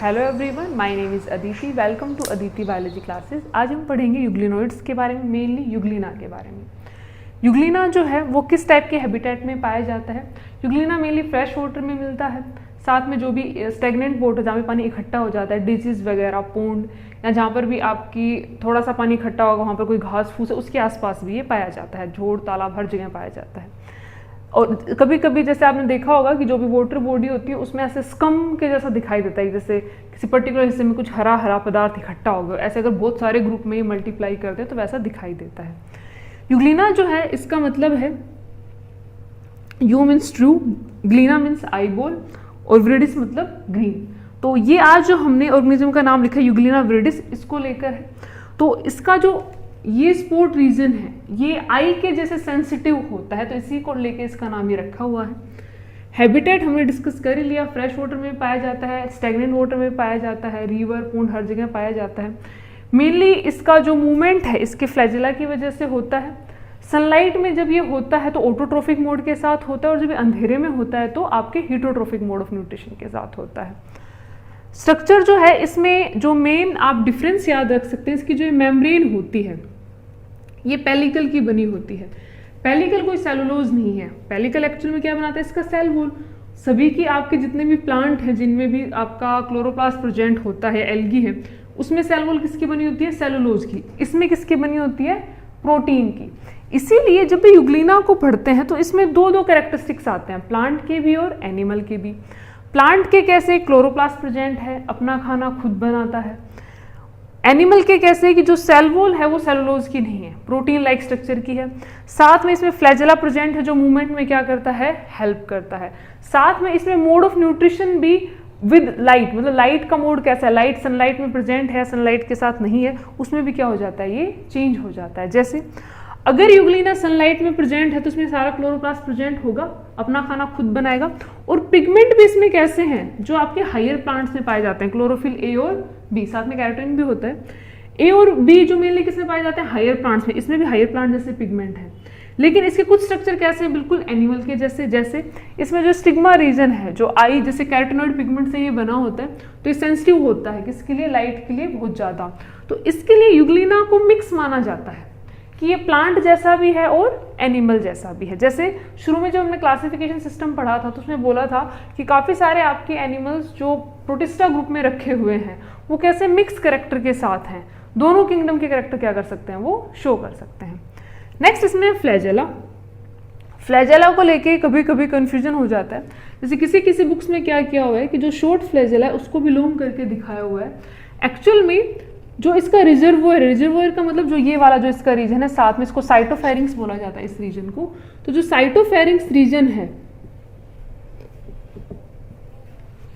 Hello everyone, my name is Aditi. Welcome to Aditi biology classes. आज हम पढ़ेंगे यूग्लिनोइड्स के बारे में, मेनली यूग्लिना के बारे में। यूग्लिना जो है वो किस टाइप के हैबिटेट में पाया जाता है। यूग्लिना मेनली फ्रेश वाटर में मिलता है, साथ में जो भी स्टेगनेंट वाटर जहाँ पे पानी इकट्ठा हो जाता है, डिजीज वगैरह, पोंड या जहाँ पर भी आपकी थोड़ा सा पानी इकट्ठा होगा वहाँ पर कोई घास फूस है उसके आसपास भी ये पाया जाता है। झोड़, तालाब, हर जगह पाया जाता है। और कभी कभी जैसे आपने देखा होगा कि जो भी वाटर बॉडी होती है उसमें ऐसे स्कम के जैसा दिखाई देता है, जैसे किसी पर्टिकुलर हिस्से में कुछ हरा हरा पदार्थ इकट्ठा होगा। ऐसे अगर बहुत सारे ग्रुप में ये मल्टीप्लाई करते हैं तो वैसा दिखाई देता है। यूग्लिना जो है इसका मतलब है eu means true, glena means eye ball और विरिडिस मतलब ग्रीन। तो ये आज जो हमने ऑर्गेनिज्म का नाम लिखा है यूग्लिना विरिडिस, इसको लेकर है। तो इसका जो ये स्पोर्ट रीजन है ये आई के जैसे सेंसिटिव होता है, तो इसी को लेके इसका नाम ये रखा हुआ है। हैबिटेट हमने डिस्कस कर ही लिया, फ्रेश वाटर में पाया जाता है, स्टेगनेंट वाटर में पाया जाता है, रिवर, पोंड हर जगह पाया जाता है। मेनली इसका जो मूवमेंट है इसके फ्लैजेला की वजह से होता है। सनलाइट में जब ये होता है तो ऑटोट्रोफिक मोड के साथ होता है, और जब अंधेरे में होता है तो आपके हीटोट्रोफिक मोड ऑफ न्यूट्रिशन के साथ होता है। स्ट्रक्चर जो है इसमें जो मेन आप डिफरेंस याद रख सकते हैं, इसकी जो मेम्ब्रेन होती है ये पेलिकल की बनी होती है। पेलिकल कोई सेलुलोज नहीं है। पेलिकल एक्चुअल में क्या बनाता है, इसका सेल वॉल। सभी की आपके जितने भी प्लांट हैं जिनमें भी आपका क्लोरोप्लास्ट प्रेजेंट होता है, एल्गी है, उसमें सेल वॉल किसकी बनी होती है, सेलुलोज की। इसमें किसकी बनी होती है, प्रोटीन की। इसीलिए जब भी यूग्लिना को पढ़ते हैं तो इसमें दो कैरेक्टरिस्टिक्स आते हैं, प्लांट के भी और एनिमल के भी। प्लांट के कैसे क्लोरोप्लास्ट प्रेजेंट है, अपना खाना खुद बनाता है। एनिमल के कैसे कि जो सेल वॉल है वो सेलुलोज की नहीं है, प्रोटीन लाइक स्ट्रक्चर की है। साथ में इसमें फ्लैजेला प्रेजेंट है जो मूवमेंट में क्या करता है, हेल्प करता है। साथ में इसमें मोड ऑफ न्यूट्रिशन भी विद लाइट, मतलब लाइट का मोड कैसा है, लाइट सनलाइट में प्रेजेंट है, सनलाइट के साथ नहीं है, उसमें भी क्या हो जाता है, ये चेंज हो जाता है। जैसे अगर यूग्लिना सनलाइट में प्रेजेंट है तो इसमें सारा क्लोरोप्लास्ट प्रेजेंट होगा, अपना खाना खुद बनाएगा। और पिगमेंट भी इसमें कैसे हैं, जो आपके हायर प्लांट्स में पाए जाते हैं, क्लोरोफिल ए और बी, साथ में कैरोटीन भी होता है। ए और बी जो मेनली किसमें पाए जाते हैं, हायर प्लांट्स में। इसमें भी हायर प्लांट जैसे पिगमेंट है, लेकिन इसके कुछ स्ट्रक्चर कैसे हैं, बिल्कुल एनिमल के जैसे। जैसे इसमें जो स्टिग्मा रीजन है, जो आई जैसे कैरोटिनॉइड पिगमेंट से ये बना होता है, तो ये सेंसिटिव होता है किसके लिए, लाइट के लिए बहुत ज्यादा। तो इसके लिए यूग्लिना को मिक्स माना जाता है कि ये प्लांट जैसा भी है और एनिमल जैसा भी है। जैसे शुरू में जब हमने क्लासिफिकेशन सिस्टम पढ़ा था तो उसमें बोला था कि काफ़ी सारे आपके एनिमल्स जो प्रोटिस्टा ग्रुप में रखे हुए हैं वो कैसे मिक्स कैरेक्टर के साथ हैं, दोनों किंगडम के कैरेक्टर क्या कर सकते हैं, वो शो कर सकते हैं। नेक्स्ट इसमें फ्लैजेला। फ्लैजेला को लेके कभी कभी कंफ्यूजन हो जाता है। जैसे किसी किसी बुक्स में क्या किया हुआ है कि जो शॉर्ट फ्लैजेला है उसको भी लॉन्ग करके दिखाया हुआ है। एक्चुअल में जो इसका रिजर्वोयर, रिजर्वोयर का मतलब जो ये वाला जो इसका रीजन है, साथ में इसको साइटोफेरिंक्स बोला जाता है इस रीजन को। तो जो साइटोफेरिंक्स रीजन है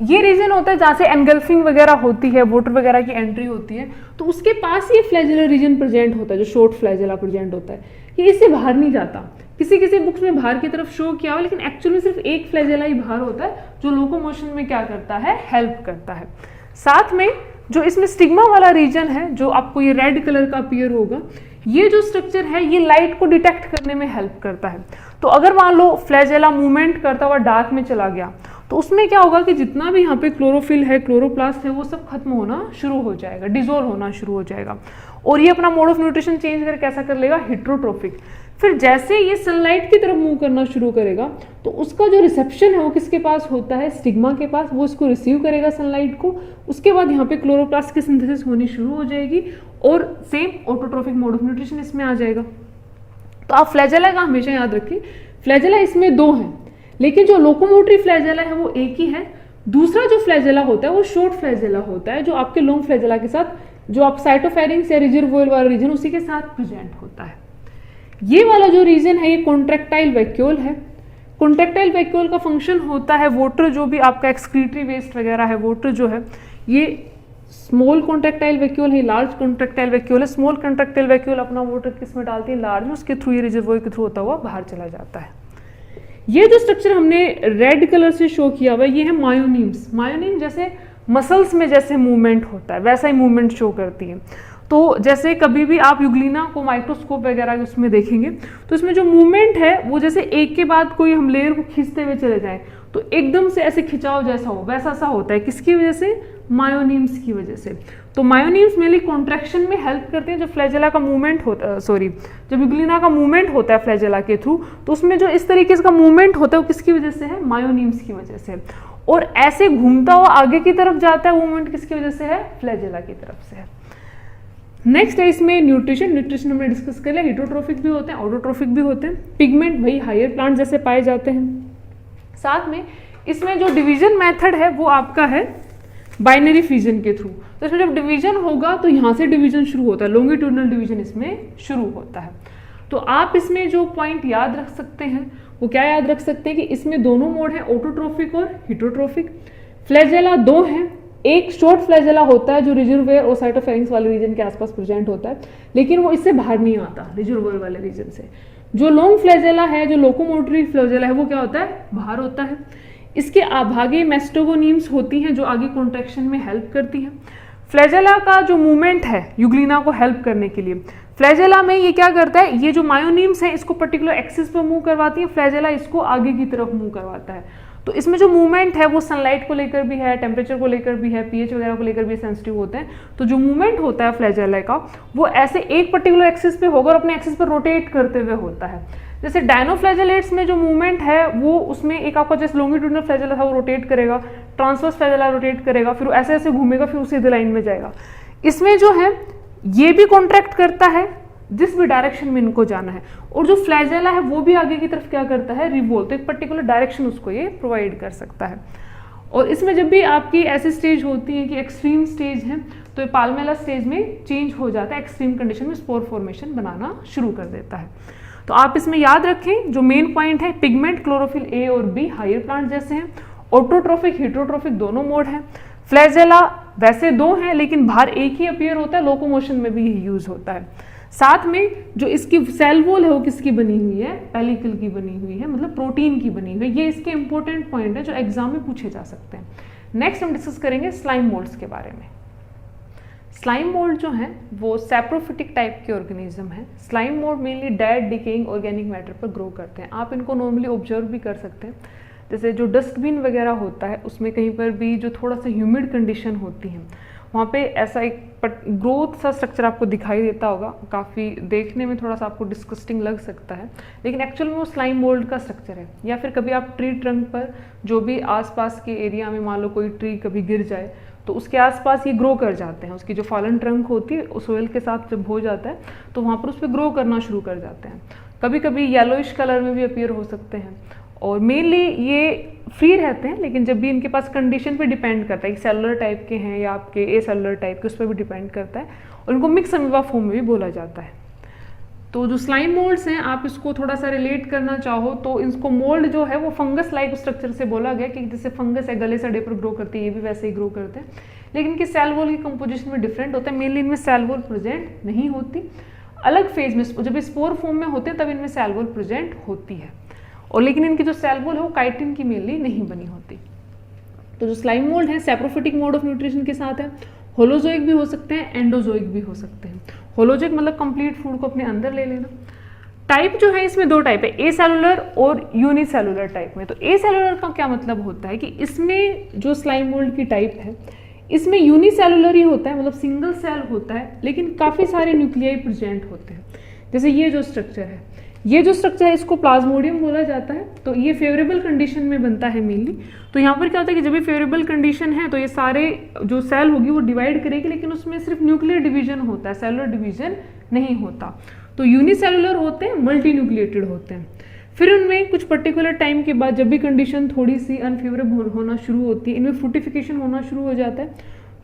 ये रीजन होता है जहां से एनगल्फिंग वगैरह होती है, वाटर वगैरह की एंट्री होती है, तो उसके पास ये फ्लैजेलर रीजन प्रेजेंट होता है, जो शॉर्ट फ्लैजेला प्रेजेंट होता है। ये इससे बाहर नहीं जाता। किसी किसी बुक्स में बाहर की तरफ शो किया हुआ, लेकिन एक्चुअली सिर्फ एक फ्लैजेला ही बाहर होता है जो लोकोमोशन में क्या करता है, हेल्प करता है। साथ में जो इसमें स्टिग्मा वाला रीजन है, जो आपको ये रेड कलर का अपीयर होगा, ये जो स्ट्रक्चर है ये लाइट को डिटेक्ट करने में हेल्प करता है। तो अगर मान लो फ्लैजेला मूवमेंट करता हुआ डार्क में चला गया तो उसमें क्या होगा कि जितना भी यहाँ पे क्लोरोफिल है, क्लोरोप्लास्ट है, वो सब खत्म होना शुरू हो जाएगा, डिजोल्व होना शुरू हो जाएगा। और ये अपना मोड ऑफ न्यूट्रिशन चेंज करके कैसा कर लेगा, हिट्रोट्रोफिक। फिर जैसे ये सनलाइट की तरफ मूव करना शुरू करेगा तो उसका जो रिसेप्शन है वो किसके पास होता है, स्टिग्मा के पास। वो इसको रिसीव करेगा सनलाइट को, उसके बाद यहाँ पे क्लोरोप्लास्ट की सिंथेसिस होनी शुरू हो जाएगी और same autotrophic mode of nutrition इसमें आ जाएगा। तो आप फ्लैजेला का हमेशा याद रखिए, फ्लैजेला इसमें दो हैं, लेकिन जो लोकोमोटरी फ्लैजेला है वो एक ही है। दूसरा जो फ्लैजेला होता है वो शॉर्ट फ्लैजेला होता है, जो आपके लॉन्ग फ्लैजेला के साथ, जो आप साइटोफेरिंक्स या रिजर्वोयर वाला रीजन उसी के साथ प्रेजेंट होता है। ये वाला जो रीजन है ये कॉन्ट्रैक्टाइल वैक्यूल है। कॉन्ट्रैक्टाइल वैक्यूल का फंक्शन होता है वाटर, जो भी आपका एक्सक्रीटरी वेस्ट वगैरह है, वाटर जो है ये स्मॉल कॉन्ट्रैक्टाइल वैक्यूल है, लार्ज कॉन्ट्रैक्टाइल वैक्यूल है। स्मॉल कॉन्ट्रैक्टाइल वैक्यूल अपना वाटर किस में डालती है, लार्ज में, उसके थ्रू ये रिजर्वोयर के थ्रू होता हुआ बाहर चला जाता है। ये जो स्ट्रक्चर हमने रेड कलर से शो किया हुआ है ये है मायोनीम्स। मायोनीम जैसे मसल्स में जैसे मूवमेंट होता है वैसा ही मूवमेंट शो करती है। तो जैसे कभी भी आप यूग्लिना को माइक्रोस्कोप वगैरह उसमें देखेंगे तो इसमें जो मूवमेंट है वो जैसे एक के बाद कोई हम लेयर को खींचते हुए चले जाएं तो एकदम से ऐसे खिंचाव जैसा हो, वैसा सा होता है, किसकी वजह से? मायोनीम्स की वजह से। तो मायोनीम्स मेनली कॉन्ट्रैक्शन में हेल्प करते हैं। जब फ्लैजेला का मूवमेंट होता जब यूग्लिना का मूवमेंट होता है फ्लैजेला के थ्रू, तो उसमें जो इस तरीके से का मूवमेंट होता है वो किसकी वजह से है? मायोनीम्स की वजह से। और ऐसे घूमता हुआ आगे की तरफ जाता है, वो मूवमेंट किसकी वजह से है? फ्लैजेला की तरफ से है। नेक्स्ट है इसमें न्यूट्रिशन हमने डिस्कस कर लिया। हिटोट्रोफिक भी होते हैं, ऑटोट्रोफिक भी होते हैं। पिगमेंट वही हायर प्लांट जैसे पाए जाते हैं। साथ में इसमें जो डिवीजन मेथड है वो आपका है बाइनरी फिजन के थ्रू। तो इसमें जब डिवीजन होगा तो यहाँ से डिवीजन शुरू होता है, लॉन्गिट्यूडनल डिवीजन इसमें शुरू होता है। तो आप इसमें जो पॉइंट याद रख सकते हैं वो क्या याद रख सकते हैं कि इसमें दोनों मोड है, ऑटोट्रोफिक और हिटोट्रोफिक। फ्लैजेला दो हैं, एक शॉर्ट फ्लैजेला होता है जो रिजर्वोयर और साइटोफेरिंक्स वाले रीजन के आसपास प्रेजेंट होता है, लेकिन वो इससे बाहर नहीं आता रिजर्वोयर वाले रीजन से। जो लॉन्ग फ्लैजेला है, जो लोकोमोटरी फ्लैजेला है, वो क्या होता है? बाहर होता है। इसके आभागे मेस्टोगोनीम्स होती हैं जो आगे कॉन्ट्रैक्शन में हेल्प करती हैं। फ्लैजेला का जो मूवमेंट है यूग्लिना को हेल्प करने के लिए, फ्लैजेला में ये क्या करता है, ये जो मायोनीम्स है इसको पर्टिकुलर एक्सिस पर मूव करवाती है, फ्लैजेला इसको आगे की तरफ मूव करवाता है। तो इसमें जो मूवमेंट है वो सनलाइट को लेकर भी है, टेम्परेचर को लेकर भी है, पीएच वगैरह को लेकर भी सेंसिटिव होते हैं। तो जो मूवमेंट होता है फ्लैजेला का वो ऐसे एक पर्टिकुलर एक्सिस पे होगा और अपने एक्सिस पर रोटेट करते हुए होता है। जैसे डायनोफ्लैजेलेट्स में जो मूवमेंट है वो उसमें एक आपका जैसे लॉन्गिट्यूडनल फ्लैजेला था वो रोटेट करेगा, ट्रांसवर्स फ्लैजेला रोटेट करेगा, फिर ऐसे ऐसे घूमेगा, फिर उसी लाइन में जाएगा। इसमें जो है ये भी कॉन्ट्रैक्ट करता है जिस भी डायरेक्शन में इनको जाना है, और जो फ्लैजेला है वो भी आगे की तरफ क्या करता है? रिवोल्व। तो एक पर्टिकुलर डायरेक्शन उसको ये प्रोवाइड कर सकता है। और इसमें जब भी आपकी ऐसी स्टेज होती है कि एक्सट्रीम स्टेज है, तो ये पाल्मेला स्टेज में चेंज हो जाता है, एक्सट्रीम कंडीशन में स्पोर फॉर्मेशन बनाना शुरू कर देता है। तो आप इसमें याद रखें जो मेन पॉइंट है, पिगमेंट क्लोरोफिल ए और बी हायर प्लांट जैसे हैं, ऑटोट्रोफिक हिटोट्रोफिक दोनों मोड हैं। फ्लैजेला वैसे दो हैं लेकिन बाहर एक ही अपीयर होता है, लोकोमोशन में भी यही यूज होता है। साथ में जो इसकी सेल वॉल है वो किसकी बनी हुई है? पेलिकल की बनी हुई है, मतलब प्रोटीन की बनी हुई है। ये इसके इंपॉर्टेंट पॉइंट है जो एग्जाम में पूछे जा सकते हैं। नेक्स्ट हम डिस्कस करेंगे स्लाइम मोल्ड्स के बारे में। स्लाइम मोल्ड जो है वो सैप्रोफिटिक टाइप के ऑर्गेनिज्म है। Slime mould mainly dead decaying organic matter पर ग्रो करते हैं। आप इनको नॉर्मली ऑब्जर्व भी कर सकते हैं, जैसे जो डस्टबिन वगैरह होता है उसमें कहीं पर भी जो थोड़ा सा ह्यूमिड कंडीशन होती है वहाँ पे ऐसा एक ग्रोथ सा स्ट्रक्चर आपको दिखाई देता होगा। काफ़ी देखने में थोड़ा सा आपको डिस्गस्टिंग लग सकता है, लेकिन एक्चुअल में वो स्लाइम मोल्ड का स्ट्रक्चर है। या फिर कभी आप ट्री ट्रंक पर जो भी आसपास के एरिया में मान लो कोई ट्री कभी गिर जाए तो उसके आसपास ये ग्रो कर जाते हैं। उसकी जो फॉलन ट्रंक होती है सोइल के साथ जब हो जाता है तो वहाँ पर उस पर ग्रो करना शुरू कर जाते हैं। कभी कभी येलोइश कलर में भी अपीयर हो सकते हैं, और मेनली ये फ्री रहते हैं, लेकिन जब भी इनके पास कंडीशन पे डिपेंड करता है कि सेलुलर टाइप के हैं या आपके ए सेलुलर टाइप के, उस पर भी डिपेंड करता है, और इनको मिक्स अमीबा फॉर्म में भी बोला जाता है। तो जो स्लाइम मोल्ड्स हैं आप इसको थोड़ा सा रिलेट करना चाहो तो इसको मोल्ड जो है वो फंगस लाइक स्ट्रक्चर से बोला गया कि जैसे फंगस है गले सड़े पर ग्रो करती है, ये भी वैसे ही ग्रो करते हैं, लेकिन इनकी सेल वॉल की कंपोजिशन में डिफरेंट होता है। मेनली इनमें सेल वॉल प्रेजेंट नहीं होती, अलग फेज में जब स्पोर फॉर्म में होते हैं तब इनमें सेल वॉल प्रेजेंट होती है, और लेकिन इनकी जो सेल वॉल है वो काइटिन की मेनली नहीं बनी होती। तो जो स्लाइम मोल्ड है सैप्रोफिटिक मोड ऑफ न्यूट्रिशन के साथ है। होलोजोइक भी हो सकते हैं, एंडोजोइक भी हो सकते हैं। होलोजोइक मतलब कंप्लीट फूड को अपने अंदर ले लेना। टाइप जो है इसमें दो टाइप है, ए सेलुलर और यूनिसेलुलर टाइप में। तो ए सेलुलर का क्या मतलब होता है कि इसमें जो स्लाइम मोल्ड की टाइप है इसमें यूनिसेलुलर ही होता है, मतलब सिंगल सेल होता है, लेकिन काफ़ी सारे न्यूक्लियाई प्रेजेंट होते हैं। जैसे ये जो स्ट्रक्चर है, ये जो स्ट्रक्चर है इसको प्लाज्मोडियम बोला जाता है। तो ये फेवरेबल कंडीशन में बनता है मेनली। तो यहाँ पर क्या होता है कि जब भी फेवरेबल कंडीशन है तो ये सारे जो सेल होगी वो डिवाइड करेगी, लेकिन उसमें सिर्फ न्यूक्लियर डिवीजन होता है, सेलुलर डिवीजन नहीं होता। तो यूनिसेलुलर होते हैं, मल्टी न्यूक्लिएटेड होते हैं। फिर उनमें कुछ पर्टिकुलर टाइम के बाद जब भी कंडीशन थोड़ी सी अनफेवरेबल होना शुरू होती है, इनमें फ्रूटिफिकेशन होना शुरू हो जाता है,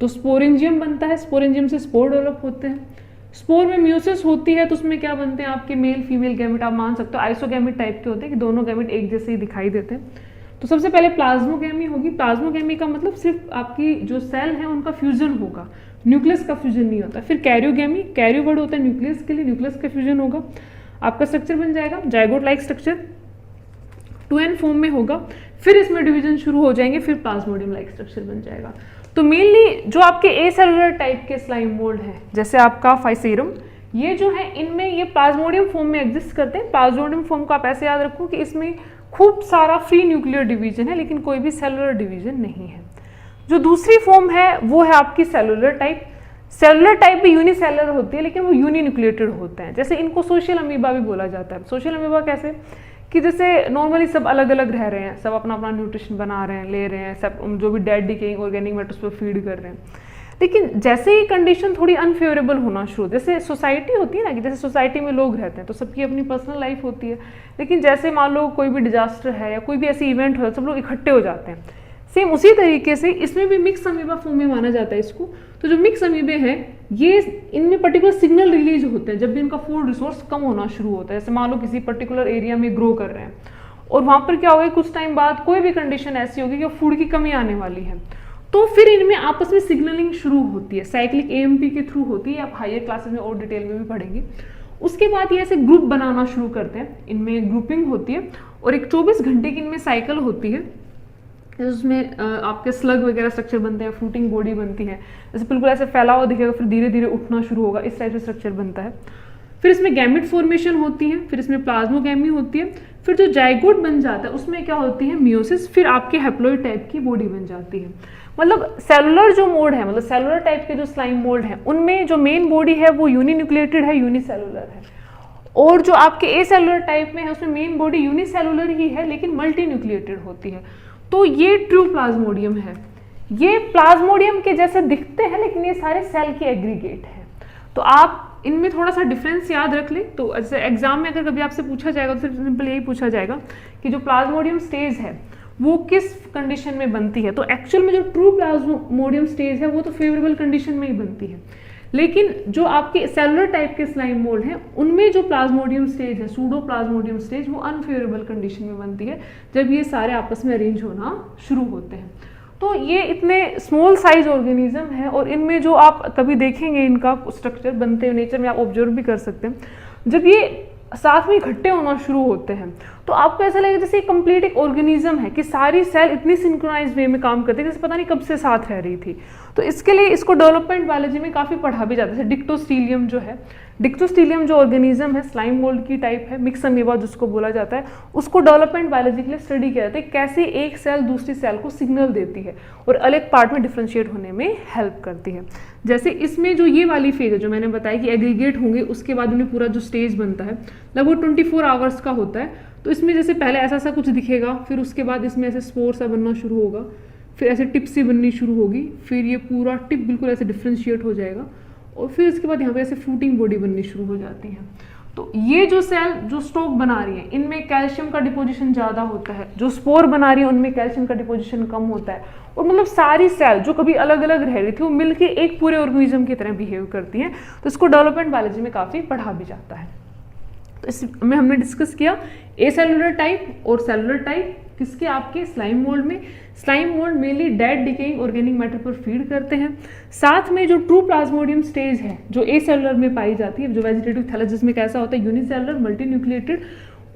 तो स्पोरेंजियम बनता है। स्पोरेंजियम से स्पोर डेवलप होते हैं। स्पोर में म्यूसिस होती है तो उसमें क्या बनते हैं आपके मेल फीमेल गैमेट, आप मान सकते हो आइसोगैमेट टाइप के होते हैं कि दोनों गैमेट एक जैसे ही दिखाई देते हैं। तो सबसे पहले प्लाज्मोगैमी होगी। प्लाज्मोगैमी का मतलब सिर्फ आपकी जो सेल है उनका फ्यूजन होगा, न्यूक्लियस का फ्यूजन नहीं होता। फिर कैरियोगैमी, कैरियो वर्ड होता है न्यूक्लियस के लिए, न्यूक्लियस का फ्यूजन होगा, आपका स्ट्रक्चर बन जाएगा zygote like structure, 2n form में होगा। फिर इसमें डिवीजन शुरू हो जाएंगे, फिर प्लाज्मोडियम लाइक स्ट्रक्चर बन जाएगा। तो मेनली जो आपके ए सेलुलर टाइप के स्लाइम मोल्ड है जैसे आपका फाइसेरम, ये जो है इनमें ये प्लाज्मोडियम फॉर्म में एग्जिस्ट करते हैं। प्लाज्मोडियम फॉर्म को आप ऐसे याद रखो कि इसमें खूब सारा फ्री न्यूक्लियर डिवीजन है लेकिन कोई भी सेलुलर डिवीजन नहीं है। जो दूसरी फॉर्म है वो है आपकी सेलुलर टाइप। सेलुलर टाइप भी यूनिसेलुलर होती है लेकिन वो यूनिन्यूक्लिएटेड होते हैं। जैसे इनको सोशल अमीबा भी बोला जाता है। सोशल अमीबा कैसे कि जैसे नॉर्मली सब अलग अलग रह रहे हैं, सब अपना अपना न्यूट्रिशन बना रहे हैं, ले रहे हैं, सब जो भी डेड डिकेइंग ऑर्गेनिक मैटर उस पर फीड कर रहे हैं। लेकिन जैसे ही कंडीशन थोड़ी अनफेवरेबल होना शुरू, जैसे सोसाइटी होती है ना कि जैसे सोसाइटी में लोग रहते हैं तो सबकी अपनी पर्सनल लाइफ होती है, लेकिन जैसे मान लो कोई भी डिजास्टर है या कोई भी ऐसी इवेंट हो सब लोग इकट्ठे हो जाते हैं। सेम उसी तरीके से इसमें भी मिक्स अमीबा फॉर्म में माना जाता है इसको। तो जो मिक्स अमीबे हैं ये इनमें पर्टिकुलर सिग्नल रिलीज होते हैं जब भी इनका फूड रिसोर्स कम होना शुरू होता है। जैसे मान लो किसी पर्टिकुलर एरिया में ग्रो कर रहे हैं और वहाँ पर क्या होगा, कुछ टाइम बाद कोई भी कंडीशन ऐसी होगी कि फूड की कमी आने वाली है, तो फिर इनमें आपस में सिग्नलिंग शुरू होती है, साइक्लिक AMP के थ्रू होती है। आप हायर क्लासेस में और डिटेल में भी पढ़ेंगे। उसके बाद ये ऐसे ग्रुप बनाना शुरू करते हैं, इनमें ग्रुपिंग होती है और एक 24 घंटे की इनमें साइकिल होती है उसमें आपके स्लग वगैरह स्ट्रक्चर बनते हैं, फ्रूटिंग बॉडी बनती है। जैसे बिल्कुल ऐसे फैला हुआ दिखेगा फिर धीरे धीरे उठना शुरू होगा, इस टाइप से स्ट्रक्चर बनता है। फिर इसमें गैमेट फॉर्मेशन होती है, फिर इसमें प्लाज्मोगैमी होती है, फिर जो जाइगोट बन जाता है उसमें क्या होती है मियोसिस, फिर आपके हैप्लॉइड टाइप की बॉडी बन जाती है। मतलब सेलुलर जो मोड है, मतलब सेलुलर टाइप के जो स्लाइम मोड है उनमें जो मेन बॉडी है वो यूनिन्यूक्लिएटेड है, यूनिसेलुलर है। और जो आपके एसेलुलर टाइप में है उसमें मेन बॉडी यूनिसेलुलर ही है लेकिन मल्टी न्यूक्लिएटेड होती है। तो ये ट्रू प्लाज्मोडियम है। ये प्लाज्मोडियम के जैसे दिखते हैं लेकिन ये सारे सेल के एग्रीगेट हैं। तो आप इनमें थोड़ा सा डिफरेंस याद रख लें। तो जैसे एग्जाम में अगर कभी आपसे पूछा जाएगा तो सिंपल यही पूछा जाएगा कि जो प्लाज्मोडियम स्टेज है वो किस कंडीशन में बनती है। तो एक्चुअल में जो ट्रू प्लाज्मोडियम स्टेज है वो तो फेवरेबल कंडीशन में ही बनती है, लेकिन जो आपके सेलुलर टाइप के स्लाइम मोल्ड हैं उनमें जो प्लाज्मोडियम स्टेज है, सूडो प्लाज्मोडियम स्टेज, वो अनफेवरेबल कंडीशन में बनती है जब ये सारे आपस में अरेंज होना शुरू होते हैं। तो ये इतने स्मॉल साइज ऑर्गेनिज्म है और इनमें जो आप कभी देखेंगे इनका स्ट्रक्चर बनते हुए नेचर में आप ऑब्जर्व भी कर सकते हैं, जब ये साथ में इकट्ठे होना शुरू होते हैं तो आपको ऐसा लगेगा जैसे कंप्लीट एक ऑर्गेनिज्म है कि सारी सेल इतनी सिंक्रोनाइज वे में काम करती है जैसे पता नहीं कब से साथ रह रही थी। तो इसके लिए इसको डेवलपमेंट बायोलॉजी में काफ़ी पढ़ा भी जाता है। डिक्टोस्टीलियम जो है, डिक्टोस्टीलियम जो ऑर्गेनिज्म है स्लाइम मोल्ड की टाइप है, मिक्स अमीबा जिसको बोला जाता है, उसको डेवलपमेंट बायोलॉजी के लिए स्टडी किया जाता है कैसे एक सेल दूसरी सेल को सिग्नल देती है और अलग पार्ट में डिफ्रेंशिएट होने में हेल्प करती है। जैसे इसमें जो ये वाली फेज है जो मैंने बताया कि एग्रीगेट होंगे उसके बाद उन्हें पूरा जो स्टेज बनता है लगभग 24 आवर्स का होता है। तो इसमें जैसे पहले ऐसा सा कुछ दिखेगा, फिर उसके बाद इसमें ऐसे स्पोर सा बनना शुरू होगा, फिर ऐसे टिप सी बननी शुरू होगी, फिर ये पूरा टिप बिल्कुल ऐसे डिफ्रेंशिएट हो जाएगा और फिर इसके बाद यहाँ पे ऐसे फ्रूटिंग बॉडी बननी शुरू हो जाती है। तो ये जो सेल जो स्टॉक बना रही है इनमें कैल्शियम का डिपोजिशन ज़्यादा होता है, जो स्पोर बना रही है उनमें कैल्शियम का डिपोजिशन कम होता है और मतलब सारी सेल जो कभी अलग अलग रह रही थी वो मिलके एक पूरे ऑर्गेनिज्म की तरह बिहेव करती हैं। तो इसको डेवलपमेंट बायोलॉजी में काफ़ी पढ़ा भी जाता है। तो इसमें हमने डिस्कस किया एसेलुलर टाइप और सेलुलर टाइप किसके, आपके स्लाइम मोल्ड में। Slime mould mainly dead decaying organic matter पर फीड करते हैं। साथ में जो ट्रू प्लाज्मोडियम स्टेज है जो एसेलुलर में पाई जाती है, जो वेजिटेटिव थैलेस जिसमें कैसा होता है यूनिसेलुलर मल्टी न्यूक्लिएटेड,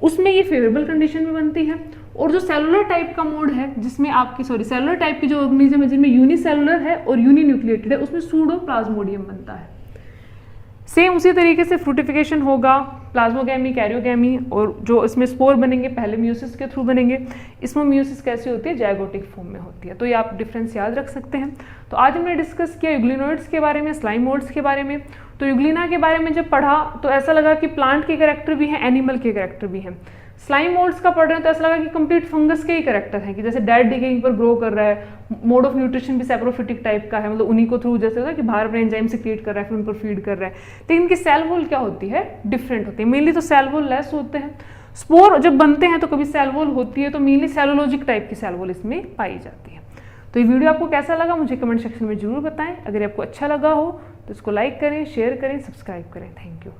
उसमें ये फेवरेबल कंडीशन में बनती है। और जो सेलुलर टाइप का मोड है जिसमें आपकी सेलुलर टाइप की जो ऑर्गेनिज्म है जिनमें यूनिसेलुलर है और यूनिन्यूक्लिएटेड है उसमें सूडो प्लाज्मोडियम बनता है। सेम उसी तरीके से फ्रूटिफिकेशन होगा, प्लाज्मोगैमी, कैरियोगैमी, और जो इसमें स्पोर बनेंगे पहले म्यूसिस के थ्रू बनेंगे। इसमें म्यूसिस कैसी होती है, जाइगोटिक फॉर्म में होती है। तो ये आप डिफरेंस याद रख सकते हैं। तो आज हमने डिस्कस किया यूग्लिनोइड्स के बारे में, स्लाइम मोल्ड्स के बारे में। तो यूग्लिना के बारे में जब पढ़ा तो ऐसा लगा कि प्लांट के कैरेक्टर भी हैं, एनिमल के कैरेक्टर भी हैं। स्लाइम मोल्ड्स का पढ़ रहे हैं तो ऐसा लगा कि कंप्लीट फंगस के ही कैरेक्टर हैं कि जैसे डेड डिकेइंग पर ग्रो कर रहा है, मोड ऑफ न्यूट्रिशन भी सैप्रोफिटिक टाइप का है, मतलब उन्हीं को थ्रू जैसे होता है कि बाहर अपने एंजाइम से क्रिएट कर रहा है फिर उन पर फीड कर रहा है। लेकिन इनकी सेल वॉल क्या होती है, डिफरेंट होती है। मेनली तो सेल वॉल लेस होते हैं। स्पोर जब बनते हैं तो कभी सेल वॉल होती है, तो मेनली सेलोलॉजिक टाइप की सेल वॉल इसमें पाई जाती है। तो ये वीडियो आपको कैसा लगा मुझे कमेंट सेक्शन में जरूर बताएं। अगर आपको अच्छा लगा हो तो इसको लाइक करें, शेयर करें, सब्सक्राइब करें। Thank you.